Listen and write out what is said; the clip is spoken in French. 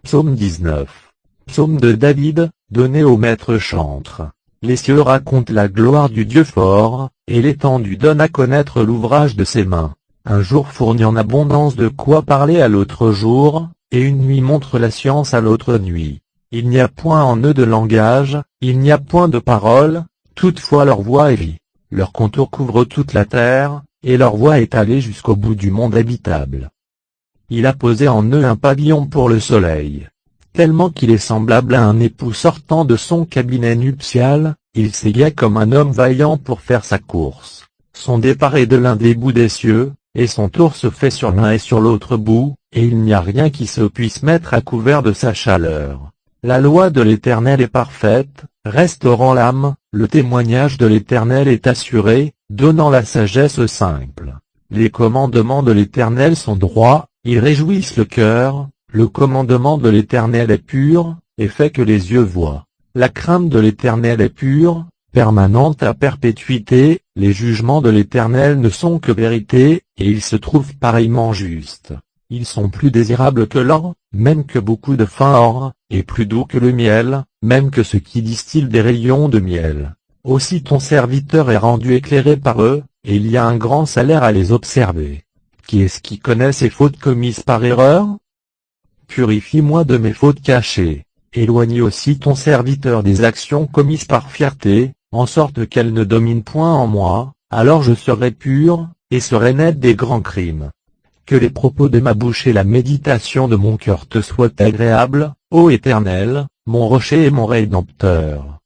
Psaume 19. Psaume de David, donné au maître chantre. Les cieux racontent la gloire du Dieu fort, et l'étendue donne à connaître l'ouvrage de ses mains. Un jour fournit en abondance de quoi parler à l'autre jour, et une nuit montre la science à l'autre nuit. Il n'y a point en eux de langage, il n'y a point de parole, toutefois leur voix est vie. Leur contour couvre toute la terre, et leur voix est allée jusqu'au bout du monde habitable. Il a posé en eux un pavillon pour le soleil. Tellement qu'il est semblable à un époux sortant de son cabinet nuptial, il s'égare comme un homme vaillant pour faire sa course. Son départ est de l'un des bouts des cieux, et son tour se fait sur l'un et sur l'autre bout, et il n'y a rien qui se puisse mettre à couvert de sa chaleur. La loi de l'Éternel est parfaite, restaurant l'âme, le témoignage de l'Éternel est assuré, donnant la sagesse simple. Les commandements de l'Éternel sont droits, ils réjouissent le cœur, le commandement de l'Éternel est pur, et fait que les yeux voient. La crainte de l'Éternel est pure, permanente à perpétuité, les jugements de l'Éternel ne sont que vérité, et ils se trouvent pareillement justes. Ils sont plus désirables que l'or, même que beaucoup de fin or, et plus doux que le miel, même que ce qui distille des rayons de miel. Aussi ton serviteur est rendu éclairé par eux, et il y a un grand salaire à les observer. Qui est-ce qui connaît ces fautes commises par erreur? Purifie-moi de mes fautes cachées. Éloigne aussi ton serviteur des actions commises par fierté, en sorte qu'elles ne dominent point en moi, alors je serai pur, et serai net des grands crimes. Que les propos de ma bouche et la méditation de mon cœur te soient agréables, ô Éternel, mon rocher et mon rédempteur.